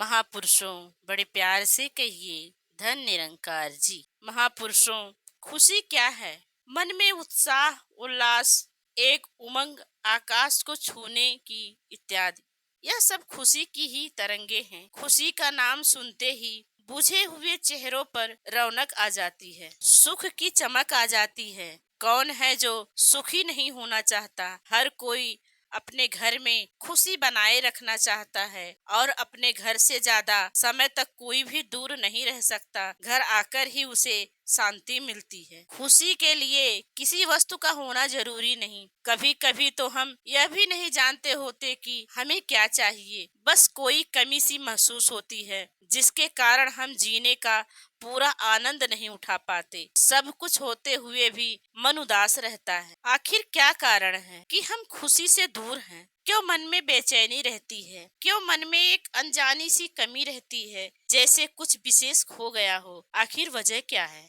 महापुरुषों, बड़े प्यार से कहिए, धन निरंकार जी। महापुरुषों, खुशी क्या है? मन में उत्साह, उल्लास, एक उमंग, आकाश को छूने की इत्यादि। यह सब खुशी की ही तरंगे हैं। खुशी का नाम सुनते ही बुझे हुए चेहरों पर रौनक आ जाती है, सुख की चमक आ जाती है। कौन है जो सुखी नहीं होना चाहता? हर कोई अपने घर में खुशी बनाए रखना चाहता है और अपने घर से ज्यादा समय तक कोई भी दूर नहीं रह सकता। घर आकर ही उसे शांति मिलती है। खुशी के लिए किसी वस्तु का होना जरूरी नहीं। कभी कभी तो हम यह भी नहीं जानते होते कि हमें क्या चाहिए। बस कोई कमी सी महसूस होती है जिसके कारण हम जीने का पूरा आनंद नहीं उठा पाते। सब कुछ होते हुए भी मन उदास रहता है। आखिर क्या कारण है कि हम खुशी से दूर हैं? क्यों मन में बेचैनी रहती है? क्यों मन में एक अनजानी सी कमी रहती है, जैसे कुछ विशेष खो गया हो? आखिर वजह क्या है?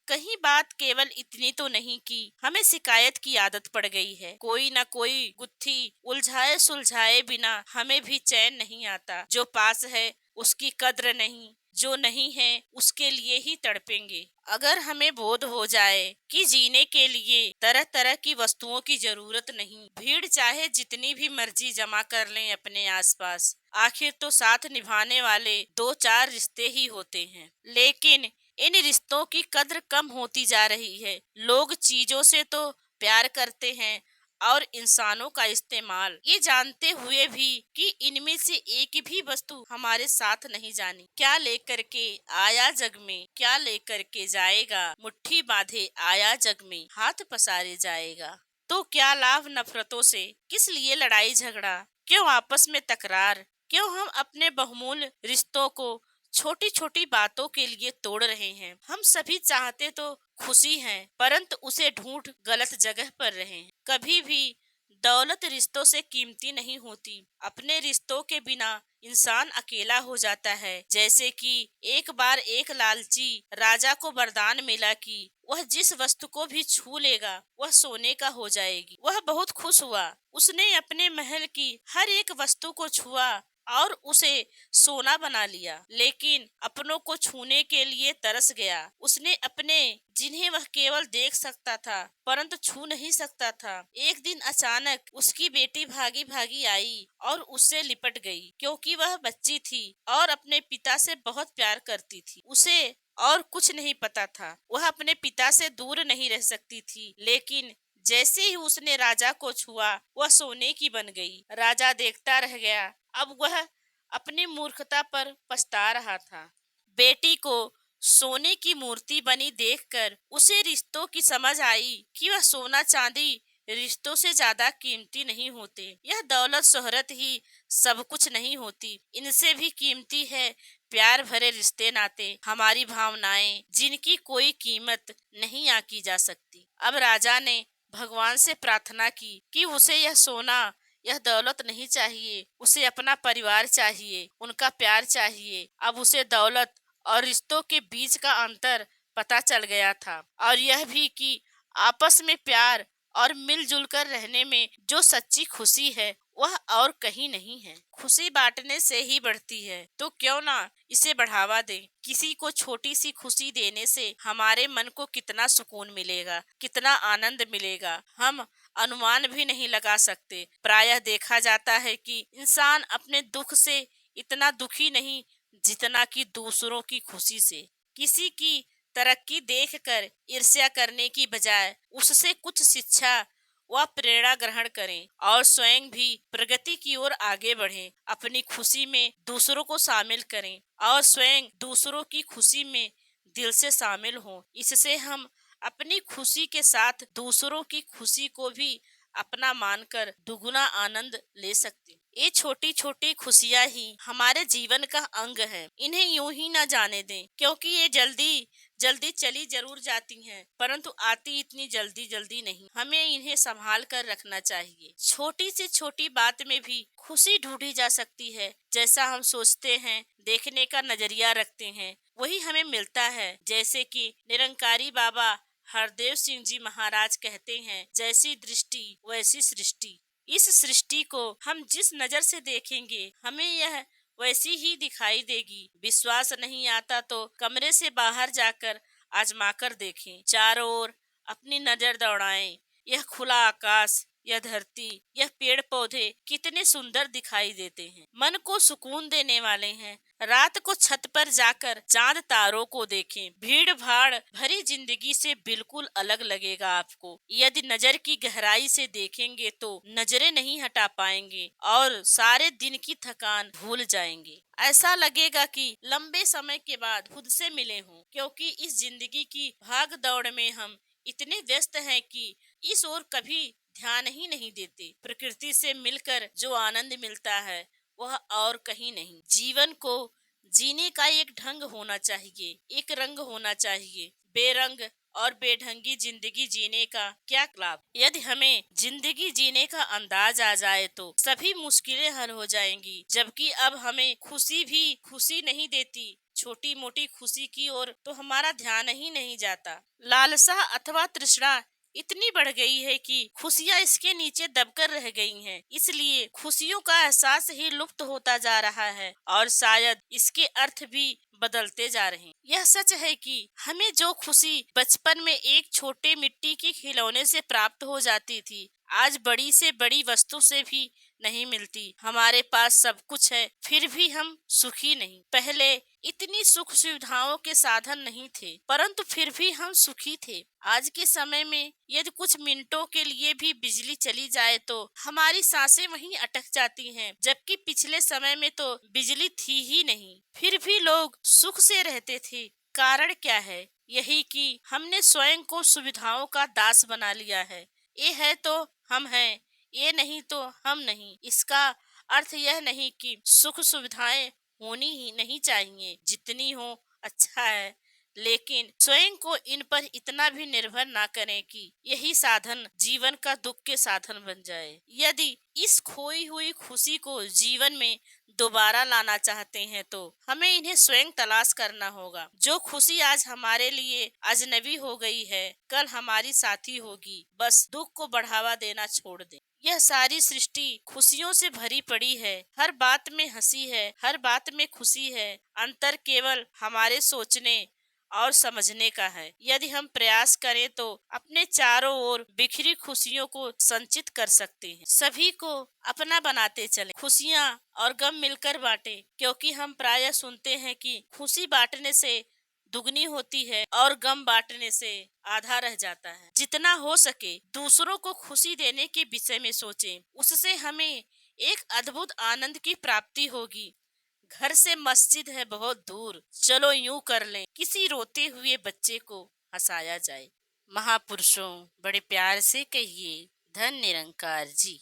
कहीं बात केवल इतनी तो नहीं कि हमें शिकायत की आदत पड़ गई है। कोई न कोई गुत्थी उलझाए सुलझाए बिना हमें भी चैन नहीं आता। जो पास है उसकी कद्र नहीं, जो नहीं है उसके लिए ही तड़पेंगे। अगर हमें बोध हो जाए कि जीने के लिए तरह तरह की वस्तुओं की जरूरत नहीं, भीड़ चाहे जितनी भी मर्जी जमा कर लें अपने आसपास, आखिर तो साथ निभाने वाले दो चार रिश्ते ही होते हैं। लेकिन इन रिश्तों की कद्र कम होती जा रही है। लोग चीजों से तो प्यार करते हैं और इंसानों का इस्तेमाल, ये जानते हुए भी कि इनमें से एक भी वस्तु हमारे साथ नहीं जानी। क्या लेकर के आया जग में, क्या लेकर के जाएगा? मुट्ठी बांधे आया जग में, हाथ पसारे जाएगा। तो क्या लाभ नफरतों से? किस लिए लड़ाई झगड़ा? क्यों आपस में तकरार? क्यों हम अपने बहुमूल्य रिश्तों को छोटी छोटी बातों के लिए तोड़ रहे हैं? हम सभी चाहते तो खुशी हैं, परंतु उसे ढूंढ गलत जगह पर रहे हैं। कभी भी दौलत रिश्तों से कीमती नहीं होती। अपने रिश्तों के बिना इंसान अकेला हो जाता है। जैसे कि एक बार एक लालची राजा को वरदान मिला कि वह जिस वस्तु को भी छू लेगा वह सोने का हो जाएगी। वह बहुत खुश हुआ। उसने अपने महल की हर एक वस्तु को छुआ और उसे सोना बना लिया, लेकिन अपनों को छूने के लिए तरस गया। उसने अपने जिन्हें वह केवल देख सकता था परंतु छू नहीं सकता था। एक दिन अचानक उसकी बेटी भागी भागी आई और उससे लिपट गई, क्योंकि वह बच्ची थी और अपने पिता से बहुत प्यार करती थी। उसे और कुछ नहीं पता था। वह अपने पिता से दूर नहीं रह सकती थी। लेकिन जैसे ही उसने राजा को छुआ वह सोने की बन गई। राजा देखता रह गया। अब वह अपनी मूर्खता पर पछता रहा था। बेटी को सोने की मूर्ति बनी देखकर उसे रिश्तों की समझ आई कि वह सोना चांदी रिश्तों से ज्यादा कीमती नहीं होते। यह दौलत शोहरत ही सब कुछ नहीं होती। इनसे भी कीमती है प्यार भरे रिश्ते नाते, हमारी भावनाएं, जिनकी कोई कीमत नहीं आकी जा सकती। अब राजा ने भगवान से प्रार्थना की कि उसे यह सोना, यह दौलत नहीं चाहिए। उसे अपना परिवार चाहिए, उनका प्यार चाहिए। अब उसे दौलत और रिश्तों के बीच का अंतर पता चल गया था, और यह भी कि आपस में प्यार और मिलजुल कर रहने में जो सच्ची खुशी है वह और कहीं नहीं है। खुशी बांटने से ही बढ़ती है, तो क्यों ना इसे बढ़ावा दें। किसी को छोटी सी खुशी देने से हमारे मन को कितना सुकून मिलेगा, कितना आनंद मिलेगा, हम अनुमान भी नहीं लगा सकते। प्रायः देखा जाता है कि इंसान अपने दुख से इतना दुखी नहीं जितना कि दूसरों की खुशी से। किसी की तरक्की देखकर ईर्ष्या करने की बजाय उससे कुछ शिक्षा व प्रेरणा ग्रहण करें और स्वयं भी प्रगति की ओर आगे बढ़ें। अपनी खुशी में दूसरों को शामिल करें और स्वयं दूसरों की खुशी में दिल से शामिल हों। इससे हम अपनी खुशी के साथ दूसरों की खुशी को भी अपना मानकर दुगुना आनंद ले सकते। ये छोटी छोटी खुशियाँ ही हमारे जीवन का अंग है। इन्हें यूं ही ना जाने दें, क्योंकि ये जल्दी जल्दी चली जरूर जाती हैं, परंतु आती इतनी जल्दी जल्दी नहीं। हमें इन्हें संभाल कर रखना चाहिए। छोटी से छोटी बात में भी खुशी ढूंढी जा सकती है। जैसा हम सोचते हैं, देखने का नजरिया रखते हैं, वही हमें मिलता है। जैसे कि निरंकारी बाबा हरदेव सिंह जी महाराज कहते हैं, जैसी दृष्टि वैसी सृष्टि। इस सृष्टि को हम जिस नजर से देखेंगे, हमें यह वैसी ही दिखाई देगी। विश्वास नहीं आता तो कमरे से बाहर जाकर आजमा कर देखें। चारों ओर अपनी नजर दौड़ाएं। यह खुला आकाश, यह धरती, यह पेड़ पौधे कितने सुंदर दिखाई देते हैं, मन को सुकून देने वाले हैं। रात को छत पर जाकर चांद तारों को देखें। भीड़ भाड़ भरी जिंदगी से बिल्कुल अलग लगेगा आपको। यदि नजर की गहराई से देखेंगे तो नजरें नहीं हटा पाएंगे और सारे दिन की थकान भूल जाएंगे। ऐसा लगेगा कि लंबे समय के बाद खुद से मिले हों, क्योंकि इस जिंदगी की भाग दौड़ में हम इतने व्यस्त हैं कि इस ओर कभी ध्यान ही नहीं देते। प्रकृति से मिलकर जो आनंद मिलता है वह और कहीं नहीं। जीवन को जीने का एक ढंग होना चाहिए, एक रंग होना चाहिए। बेरंग और बेढंगी जिंदगी जीने का क्या लाभ। यदि हमें जिंदगी जीने का अंदाज आ जाए तो सभी मुश्किलें हल हो जाएंगी। जबकि अब हमें खुशी भी खुशी नहीं देती। छोटी मोटी खुशी की ओर तो हमारा ध्यान ही नहीं जाता। लालसा अथवा तृष्णा इतनी बढ़ गई है कि खुशियाँ इसके नीचे दबकर रह गई हैं। इसलिए खुशियों का एहसास ही लुप्त होता जा रहा है और शायद इसके अर्थ भी बदलते जा रहे हैं। यह सच है कि हमें जो खुशी बचपन में एक छोटे मिट्टी के खिलौने से प्राप्त हो जाती थी, आज बड़ी से बड़ी वस्तु से भी नहीं मिलती। हमारे पास सब कुछ है, फिर भी हम सुखी नहीं। पहले इतनी सुख सुविधाओं के साधन नहीं थे, परंतु फिर भी हम सुखी थे। आज के समय में यदि कुछ मिनटों के लिए भी बिजली चली जाए तो हमारी सांसें वहीं अटक जाती हैं, जबकि पिछले समय में तो बिजली थी ही नहीं, फिर भी लोग सुख से रहते थे। कारण क्या है? यही कि हमने स्वयं को सुविधाओं का दास बना लिया है। ये है तो हम हैं, ये नहीं तो हम नहीं। इसका अर्थ यह नहीं कि सुख सुविधाएं होनी ही नहीं चाहिए, जितनी हो अच्छा है, लेकिन स्वयं को इन पर इतना भी निर्भर ना करें कि यही साधन जीवन का दुख के साधन बन जाए। यदि इस खोई हुई खुशी को जीवन में दोबारा लाना चाहते हैं तो हमें इन्हें स्वयं तलाश करना होगा। जो खुशी आज हमारे लिए अजनबी हो गई है, कल हमारी साथी होगी। बस दुख को बढ़ावा देना छोड़ दें। यह सारी सृष्टि खुशियों से भरी पड़ी है। हर बात में हंसी है, हर बात में खुशी है। अंतर केवल हमारे सोचने और समझने का है। यदि हम प्रयास करें तो अपने चारों ओर बिखरी खुशियों को संचित कर सकते हैं। सभी को अपना बनाते चलें, खुशियाँ और गम मिलकर बांटें, क्योंकि हम प्रायः सुनते हैं कि खुशी बांटने से दुगनी होती है और गम बांटने से आधा रह जाता है। जितना हो सके दूसरों को खुशी देने के विषय में सोचें, उससे हमें एक अद्भुत आनंद की प्राप्ति होगी। घर से मस्जिद है बहुत दूर, चलो यूं कर लें किसी रोते हुए बच्चे को हंसाया जाए। महापुरुषों बड़े प्यार से कहिए, धन निरंकार जी।